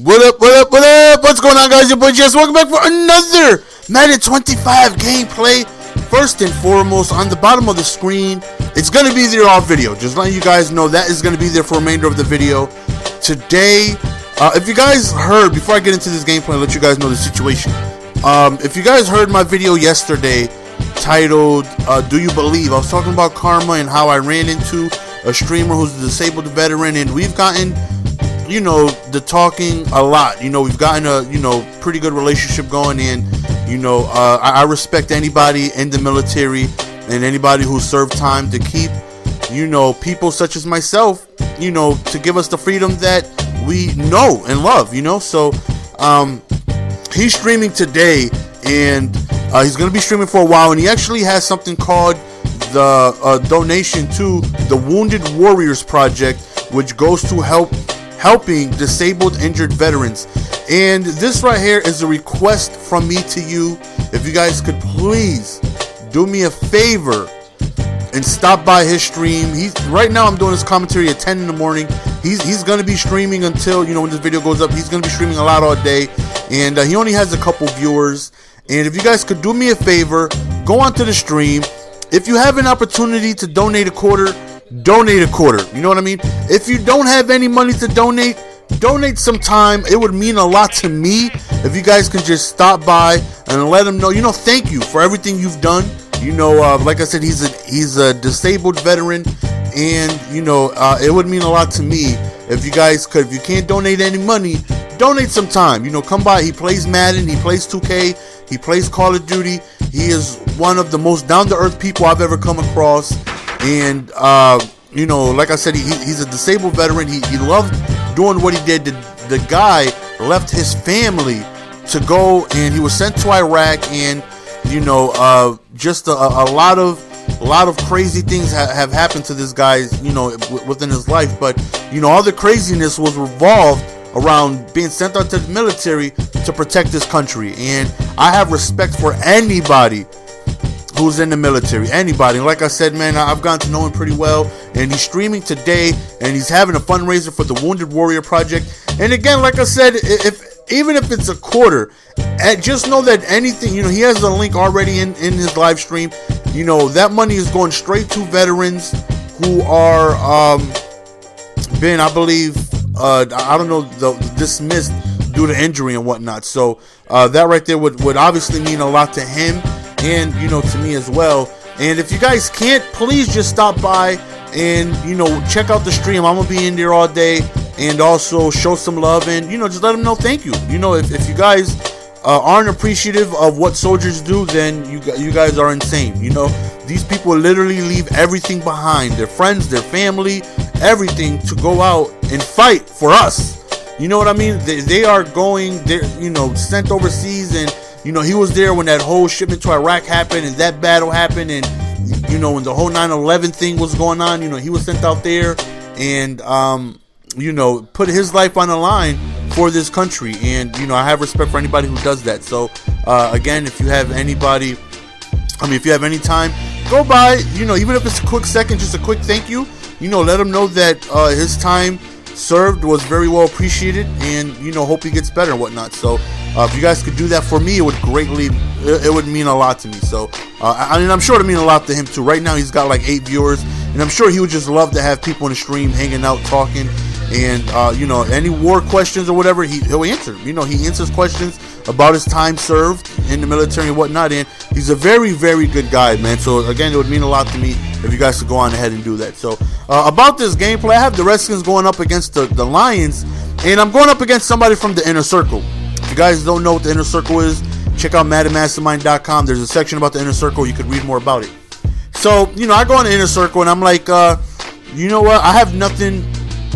What up, what up, what up? What's going on, guys? Your boy Jess. Welcome back for another Madden 25 gameplay. First and foremost, on the bottom of the screen, it's going to be there all video. Just letting you guys know that is going to be there for the remainder of the video. Today, if you guys heard, before I get into this gameplay, I'll let you guys know the situation. If you guys heard my video yesterday titled, Do You Believe? I was talking about karma and how I ran into a streamer who's a disabled veteran, and we've gotten, you know, the talking a lot. You know, we've gotten a, you know, pretty good relationship going, and, you know, I respect anybody in the military and anybody who served time to keep, you know, people such as myself, you know, to give us the freedom that we know and love, you know. So he's streaming today, and he's going to be streaming for a while, and he actually has something called the donation to the Wounded Warriors Project, which goes to helping disabled, injured veterans. And this right here is a request from me to you. If you guys could please do me a favor and stop by his stream. Right now I'm doing his commentary at 10 in the morning. He's going to be streaming until, you know, when this video goes up. He's going to be streaming a lot all day, and he only has a couple viewers. And if you guys could do me a favor, go onto the stream. If you have an opportunity to donate a quarter, donate a quarter. You know what I mean? If you don't have any money to donate, donate some time. It would mean a lot to me if you guys can just stop by and let him know, you know, thank you for everything you've done. You know, like I said, he's a disabled veteran, and, you know, it would mean a lot to me if you guys could. If you can't donate any money, donate some time. You know, come by. He plays Madden, he plays 2K, he plays Call of Duty. He is one of the most down-to-earth people I've ever come across. And, you know, like I said, he's a disabled veteran. He loved doing what he did. The guy left his family to go, and he was sent to Iraq. And, you know, just a lot of crazy things have happened to this guy, you know, within his life. But, you know, all the craziness was revolved around being sent out to the military to protect this country. And I have respect for anybody who's in the military, anybody. And like I said, man, I've gotten to know him pretty well, and he's streaming today, and he's having a fundraiser for the Wounded Warrior Project. And again, like I said, even if it's a quarter, just know that anything, you know, he has a link already in his live stream. You know, that money is going straight to veterans who are been, I believe, I don't know, dismissed due to injury and whatnot. So that right there would obviously mean a lot to him, and, you know, to me as well. And if you guys can't, please just stop by and, you know, check out the stream. I'm gonna be in there all day, and also show some love, and, you know, just let them know thank you. You know, if you guys aren't appreciative of what soldiers do, then you guys are insane. You know, these people literally leave everything behind, their friends, their family, everything, to go out and fight for us. You know what I mean? They are going, they're, you know, sent overseas. And, you know, he was there when that whole shipment to Iraq happened, and that battle happened, and, you know, when the whole 9/11 thing was going on, you know, he was sent out there, and you know, put his life on the line for this country. And, you know, I have respect for anybody who does that. So again, if you have anybody, if you have any time, go by, you know, even if it's a quick second, just a quick thank you, you know, let him know that his time served was very well appreciated, and, you know, hope he gets better and whatnot. So if you guys could do that for me, it would mean a lot to me. So I mean, I'm sure it would mean a lot to him too. Right now he's got like 8 viewers, and I'm sure he would just love to have people in the stream hanging out, talking, and you know, any war questions or whatever, he'll answer. You know, he answers questions about his time served in the military and whatnot, and he's a very, very good guy, man. So again, it would mean a lot to me if you guys could go on ahead and do that. So about this gameplay, I have the Redskins going up against the Lions, and I'm going up against somebody from the Inner Circle. If you guys don't know what the Inner Circle is, check out MaddenMastermind.com. There's a section about the Inner Circle. You could read more about it. So, you know, I go on the Inner Circle, and I'm like, you know what? I have nothing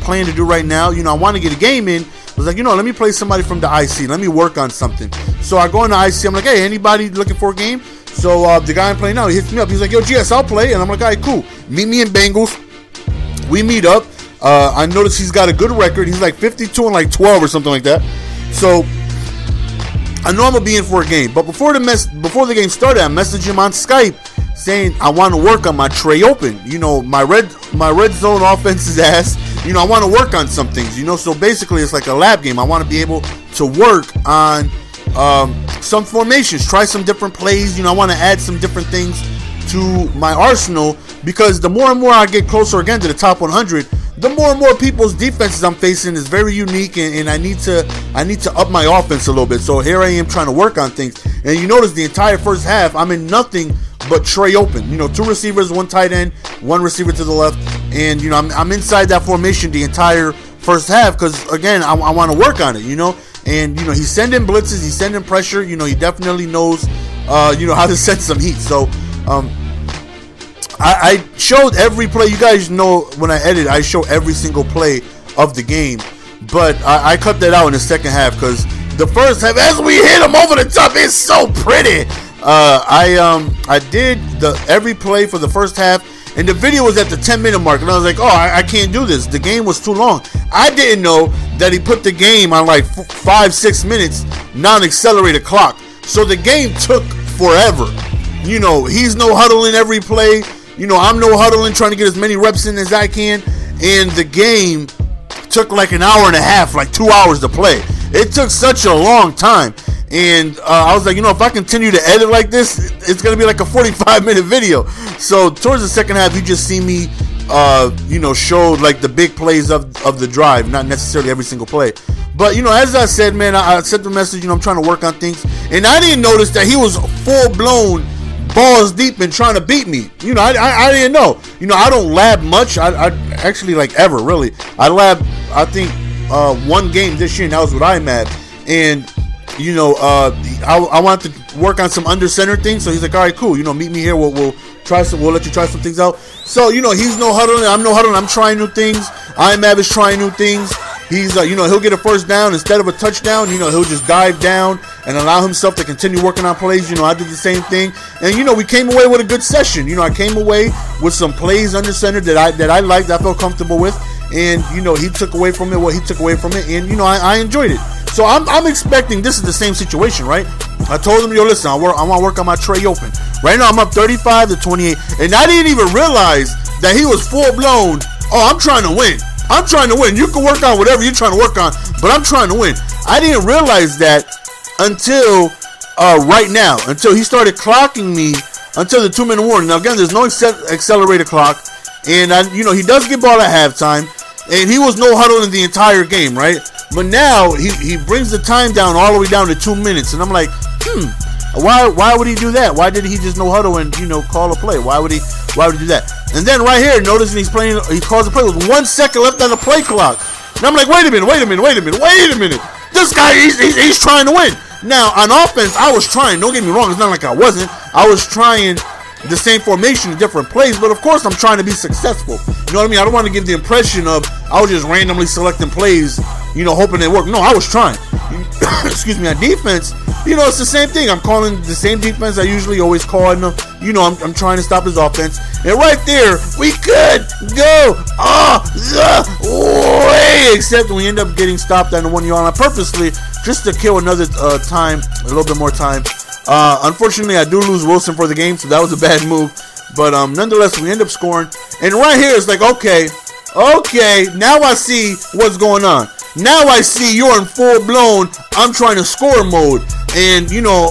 planned to do right now. You know, I want to get a game in. I was like, you know, let me play somebody from the IC. Let me work on something. So I go in the IC. I'm like, hey, anybody looking for a game? So the guy I'm playing now, he hits me up. He's like, yo, GS, I'll play. And I'm like, all right, cool. Meet me in Bengals. We meet up. I noticed he's got a good record. He's like 52 and like 12 or something like that. So I know I'm gonna be in for a game. But before the game started, I messaged him on Skype saying I want to work on my Trey Open. You know, my red zone offense is ass. you know, I want to work on some things, you know. So basically, it's like a lab game. I want to be able to work on some formations, try some different plays. You know, I want to add some different things to my arsenal, because the more and more I get closer again to the top 100, the more and more people's defenses I'm facing is very unique, and I need to up my offense a little bit. So here I am trying to work on things, and you notice the entire first half I'm in nothing but tray open. You know, 2 receivers, 1 tight end, 1 receiver to the left, and you know, I'm inside that formation the entire first half, because again, I want to work on it, you know. And you know, he's sending blitzes, he's sending pressure. You know, he definitely knows you know, how to send some heat. So I showed every play. You guys know when I edit, I show every single play of the game, but I cut that out in the second half, because the first half, as we hit him over the top, it's so pretty. I did every play for the first half, and the video was at the 10-minute mark, and I was like, oh, I can't do this. The game was too long. I didn't know that he put the game on like 5-6 minutes non-accelerated clock, so the game took forever. You know, he's no huddling every play. You know, I'm no huddling, trying to get as many reps in as I can, and the game took like an hour and a half, like 2 hours to play. It took such a long time, and I was like, you know, if I continue to edit like this, it's gonna be like a 45-minute video. So towards the second half, you just see me you know, showed like the big plays of the drive, not necessarily every single play. But you know, as I said, man, I sent the message, you know, I'm trying to work on things, and I didn't notice that he was full-blown balls deep and trying to beat me. You know, I didn't know. You know, I don't lab much. I actually, like, ever, really. I lab, I think, 1 game this year, and that was with IMAD. And, you know, I wanted to work on some under center things, so he's like, all right, cool. You know, meet me here. We'll let you try some things out. So, you know, he's no huddling. I'm no huddling. I'm trying new things. IMAB is trying new things. He's, you know, he'll get a first down instead of a touchdown. You know, he'll just dive down and allow himself to continue working on plays. You know, I did the same thing, and you know, we came away with a good session. You know, I came away with some plays under center that I liked, I felt comfortable with, and you know, he took away from it what he took away from it, and you know, I enjoyed it. So I'm expecting this is the same situation, right? I told him, yo, listen, I want to work on my tray open. Right now, I'm up 35-28, and I didn't even realize that he was full blown. Oh, I'm trying to win. I'm trying to win. You can work on whatever you're trying to work on, but I'm trying to win. I didn't realize that until right now, until he started clocking me until the 2-minute warning. Now, again, there's no accelerated clock, and you know, he does get ball at halftime, and he was no huddle in the entire game, right? But now he brings the time down all the way down to 2 minutes, and I'm like, why would he do that? Why did he just no huddle and, you know, call a play? Why would he do that? And then right here, noticing he calls a play with 1 second left on the play clock. And I'm like, wait a minute. This guy, he's trying to win. Now, on offense, I was trying. Don't get me wrong. It's not like I wasn't. I was trying the same formation in different plays, but of course, I'm trying to be successful. You know what I mean? I don't want to give the impression of I was just randomly selecting plays, you know, hoping they work. No, I was trying. Excuse me. On defense, you know, it's the same thing. I'm calling the same defense I usually always call. And, you know, I'm trying to stop his offense. And right there, we could go all the way, except we end up getting stopped on the 1 yard line purposely, just to kill another time, a little bit more time. Unfortunately, I do lose Wilson for the game, so that was a bad move. But nonetheless, we end up scoring. And right here, it's like, okay, now I see what's going on. Now I see you're in full-blown, I'm trying to score mode. And, you know,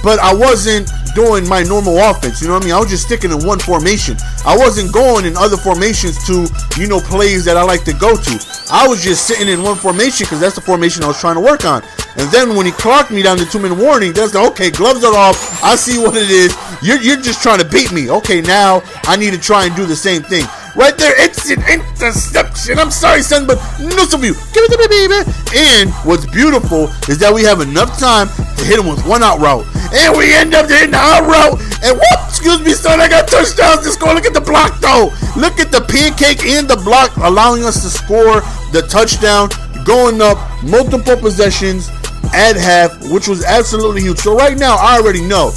but I wasn't doing my normal offense. You know what I mean? I was just sticking in one formation. I wasn't going in other formations to, you know, plays that I like to go to. I was just sitting in one formation because that's the formation I was trying to work on. And then when he clocked me down the 2-minute warning, that's like, okay, gloves are off. I see what it is. You're just trying to beat me. Okay, now I need to try and do the same thing. Right there, it's an interception. I'm sorry, son, but no of you. Give it to me, baby. And what's beautiful is that we have enough time to hit him with one out route. And we end up hitting the out route. And whoop, excuse me, son, I got touchdowns to score. Look at the block, though. Look at the pancake and the block, allowing us to score the touchdown, going up multiple possessions at half, which was absolutely huge. So right now, I already know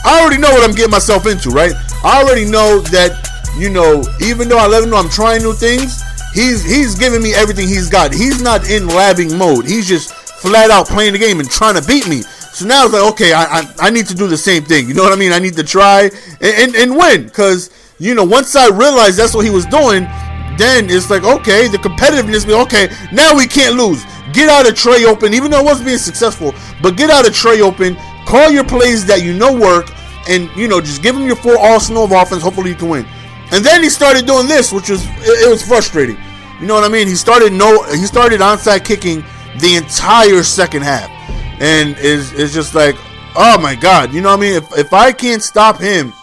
what I'm getting myself into, right? I already know that, you know, even though I let him know I'm trying new things, he's giving me everything he's got. He's not in labbing mode. He's just flat out playing the game and trying to beat me. So now it's like, okay, I need to do the same thing. You know what I mean? I need to try and win. Because, you know, once I realized that's what he was doing, then it's like, okay, the competitiveness, okay, now we can't lose. Get out of tray open, even though it wasn't being successful, but get out of tray open, call your plays that you know work, and, you know, just give him your full arsenal of offense. Hopefully you can win. And then he started doing this, which was, it was frustrating. You know what I mean? He started onside kicking the entire second half. And it's just like, oh my God. You know what I mean? If I can't stop him,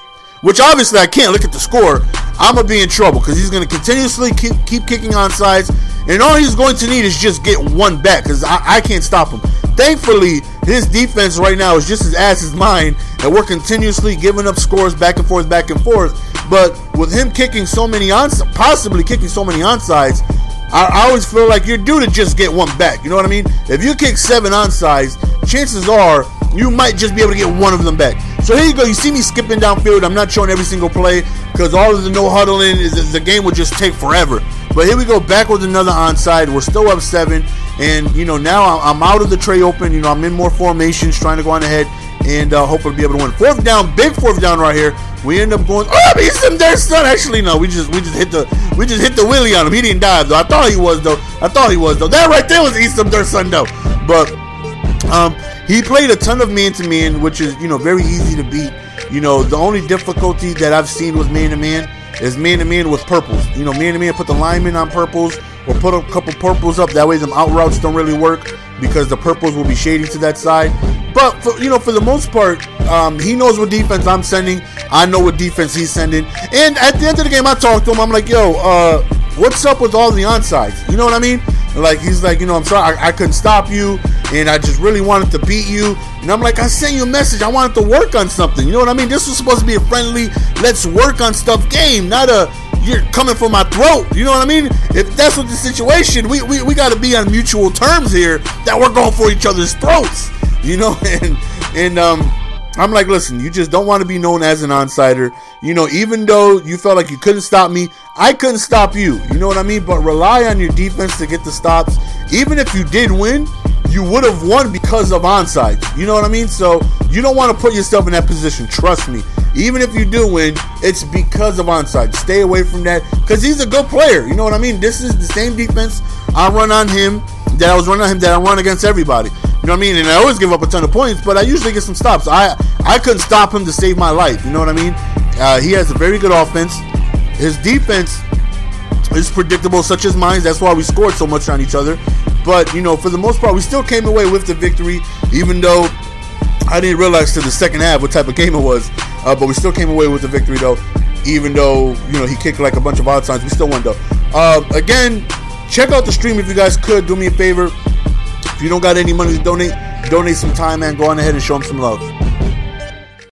which obviously I can't, look at the score, I'm going to be in trouble because he's going to continuously keep kicking onsides. And all he's going to need is just get one back because I can't stop him. Thankfully, his defense right now is just as ass as mine, and we're continuously giving up scores back and forth, back and forth. But with him kicking so many possibly kicking so many onsides, I always feel like you're due to just get one back. You know what I mean? If you kick 7 onsides, chances are you might just be able to get one of them back. So here you go. You see me skipping downfield. I'm not showing every single play because all of the no huddling, the game would just take forever. But here we go, back with another onside. We're still up 7. And, you know, now I'm out of the tray open. You know, I'm in more formations, trying to go on ahead and hopefully be able to win. 4th down, big 4th down right here. We end up going, oh, he's in there, son. Actually, no, we just hit the wheelie on him. He didn't dive though. I thought he was though. That right there was eat some dirt, son, though. But he played a ton of man-to-man, which is, you know, very easy to beat. You know, the only difficulty that I've seen with man-to-man is man-to-man with purples. You know, man-to-man, put the lineman on purples or put a couple purples up. That way them out routes don't really work because the purples will be shading to that side. But, for the most part, he knows what defense I'm sending. I know what defense he's sending. And at the end of the game, I talked to him. I'm like, yo, what's up with all the onsides? You know what I mean? Like, he's like, you know, I'm sorry, I couldn't stop you, and I just really wanted to beat you. And I'm like, I sent you a message. I wanted to work on something. You know what I mean? This was supposed to be a friendly, let's work on stuff game, not a, you're coming for my throat. You know what I mean? If that's what the situation, we got to be on mutual terms here, that we're going for each other's throats. You know, and I'm like, listen, you just don't want to be known as an onsider. You know, even though you felt like you couldn't stop me, I couldn't stop you. You know what I mean? But rely on your defense to get the stops. Even if you did win, you would have won because of onsides. You know what I mean? So you don't want to put yourself in that position. Trust me. Even if you do win, it's because of onside. Stay away from that because he's a good player. You know what I mean? This is the same defense I run on him that I was running on him that I run against everybody. You know what I mean? And I always give up a ton of points, but I usually get some stops. I couldn't stop him to save my life. You know what I mean? He has a very good offense. His defense is predictable, such as mine. That's why we scored so much on each other. But, you know, for the most part, we still came away with the victory, even though I didn't realize to the second half what type of game it was. But we still came away with the victory, though, even though, you know, he kicked like a bunch of onside. We still won, though. Again, check out the stream if you guys could. Do me a favor. If you don't got any money to donate some time, man. Go on ahead and show him some love.